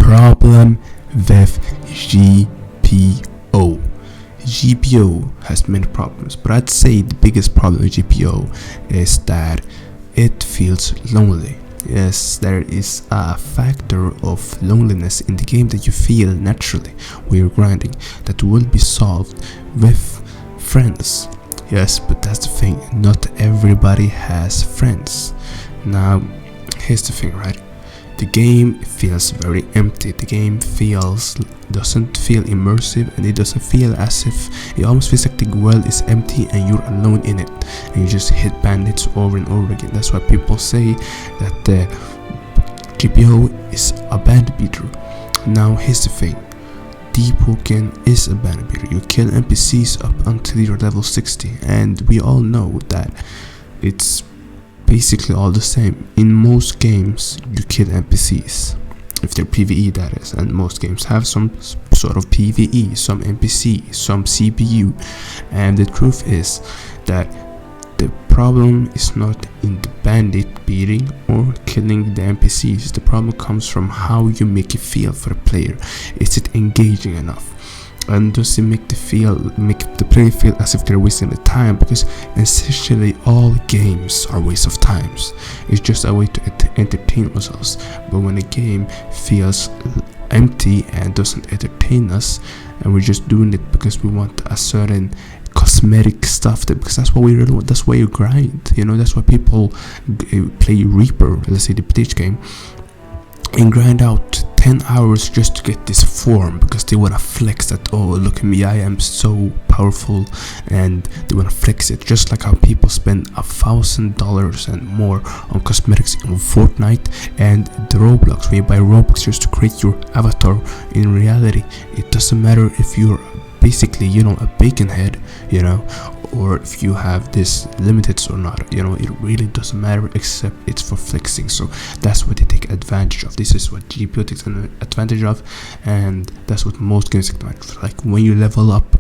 problem with GPO. GPO has many problems, but I'd say the biggest problem with GPO is that it feels lonely. Yes, there is a factor of loneliness in the game that you feel naturally when you're grinding that will be solved with friends. Yes, but that's the thing, not everybody has friends. Now, here's the thing, right? The game feels very empty. The game doesn't feel immersive, and it doesn't feel as if it almost feels like the world is empty and you're alone in it, and you just hit bandits over and over again. That's why people say that the GPO is a bandit beater. Now here's the thing, Deep-Woken is a bandit beater. You kill NPCs up until you're level 60, and we all know that it's basically all the same. In most games you kill NPCs, if they're PvE that is, and most games have some sort of PvE, some NPC, some CPU, and the truth is that the problem is not in the bandit beating or killing the NPCs. The problem comes from how you make it feel for the player. Is it engaging enough? And does it make the player feel as if they're wasting the time? Because essentially all games are waste of times. It's just a way to entertain ourselves. But when a game feels empty and doesn't entertain us, and we're just doing it because we want a certain cosmetic stuff, because that's what we really want, that's why you grind, that's why people play Reaper, let's say the PTH game, and grind out 10 hours just to get this form, because they want to flex that, oh look at me, I am so powerful, and they want to flex it, just like how people spend $1,000 and more on cosmetics in Fortnite and the Roblox. When you buy Roblox just to create your avatar, in reality it doesn't matter if you're basically a bacon head, or if you have this limiteds or not, it really doesn't matter, except it's for flexing. So that's what they take advantage of. This is what GPO takes advantage of, and that's what most games take advantage of. Like when you level up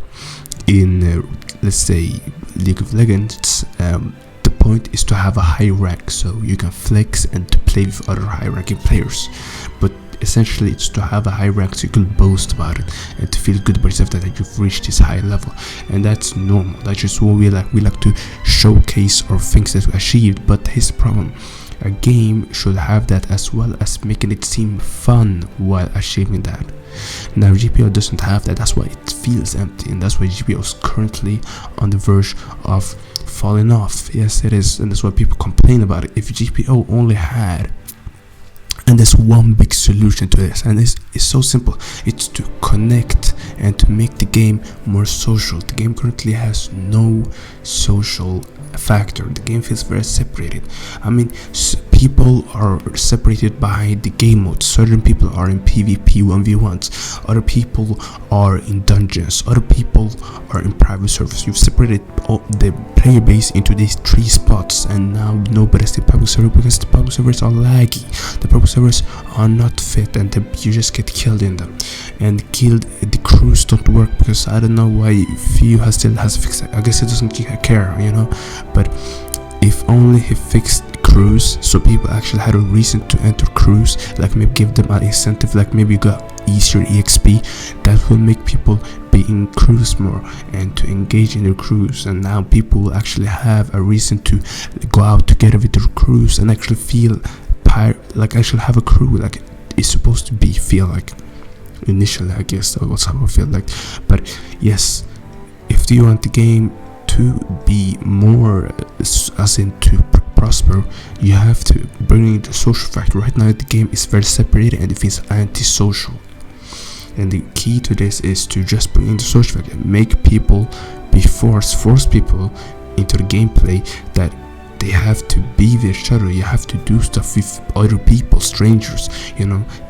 in let's say League of Legends, the point is to have a high rank so you can flex and to play with other high ranking players. But essentially it's to have a high rank so you can boast about it and to feel good about yourself that you've reached this high level, and that's normal. That's just what we like to showcase our things that we achieved. But here's the problem, a game should have that as well as making it seem fun while achieving that. Now GPO doesn't have that, that's why it feels empty, and that's why GPO is currently on the verge of falling off. Yes, it is, and that's why people complain about it. If GPO only had, and there's one big solution to this, and it's so simple, it's to connect and to make the game more social. The game currently has no social factor. The game feels very separated. I mean, people are separated by the game modes. Certain people are in PvP 1v1s, other people are in dungeons, other people are in private servers. You've separated the player base into these 3 spots, and now nobody's the public server because the public servers are laggy, the public servers are not fit, and you just get killed in them. And the crews don't work because I don't know why Few still has fixed it. I guess it doesn't care, but if only he fixed crews so people actually had a reason to enter crews, like maybe give them an incentive, like maybe you got easier EXP, that will make people be in crews more and to engage in their crews. And now people will actually have a reason to go out together with their crews and actually feel like actually have a crew like it's supposed to be, feel like initially. I guess that was how I feel like. But yes, if you want the game to be more as in to prosper, you have to bring in the social factor. Right now the game is very separated and it feels anti-social, and the key to this is to just bring in the social factor, make people be force people into the gameplay that they have to be with each other. You have to do stuff with other people, strangers.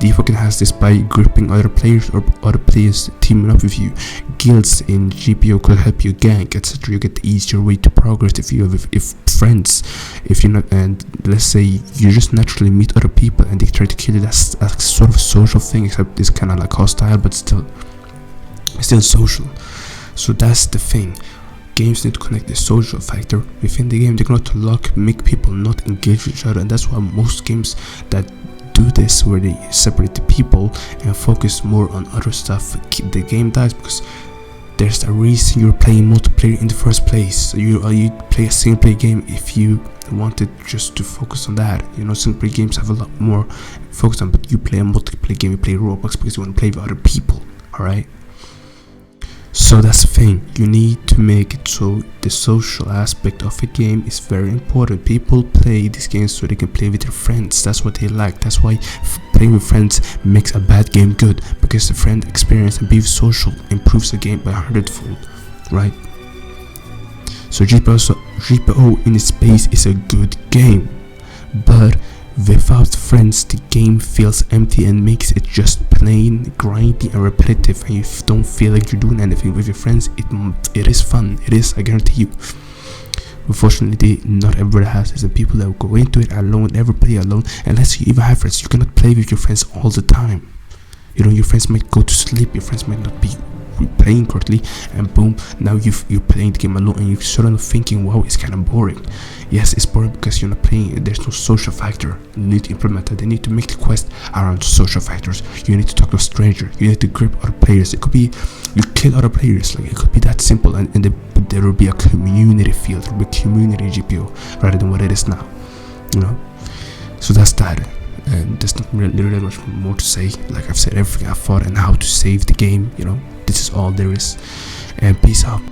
Deep-Woken has this by gripping other players or other players teaming up with you. Guilds in GPO could help you gank, etc. You get the easier way to progress if you have friends. If you're not, and let's say you just naturally meet other people and they try to kill you, that's a sort of social thing, except it's kind of like hostile, but still social. So that's the thing. Games need to connect the social factor within the game. They cannot make people not engage with each other, and that's why most games that do this where they separate the people and focus more on other stuff, the game dies, because there's a reason you're playing multiplayer in the first place. You play a single player game if you wanted just to focus on that. Single player games have a lot more focus on, but you play a multiplayer game, you play Roblox because you want to play with other people. Alright, so that's the thing, you need to make it so the social aspect of a game is very important. People play these games so they can play with their friends. That's what they like. That's why playing with friends makes a bad game good, because the friend experience and being social improves the game by 100-fold, right? So GPO in its space is a good game, but without friends the game feels empty and makes it just plain grindy and repetitive, and you don't feel like you're doing anything. With your friends it is fun, it is, I guarantee you. Unfortunately, not everybody has this, and people that will go into it alone never play alone unless you even have friends. You cannot play with your friends all the time. Your friends might go to sleep, your friends might not be playing correctly, and boom, now you're playing the game alone, and you're suddenly thinking, wow, it's kind of boring. Yes, it's boring because you're not playing, there's no social factor. You need to implement that. They need to make the quest around social factors. You need to talk to a stranger, you need to grip other players. It could be you kill other players, like it could be that simple, and there will be a community feel, there will be a community GPO rather than what it is now. So that's that. And there's not really much more to say. Like I've said everything I thought and how to save the game. This is all there is. And peace out.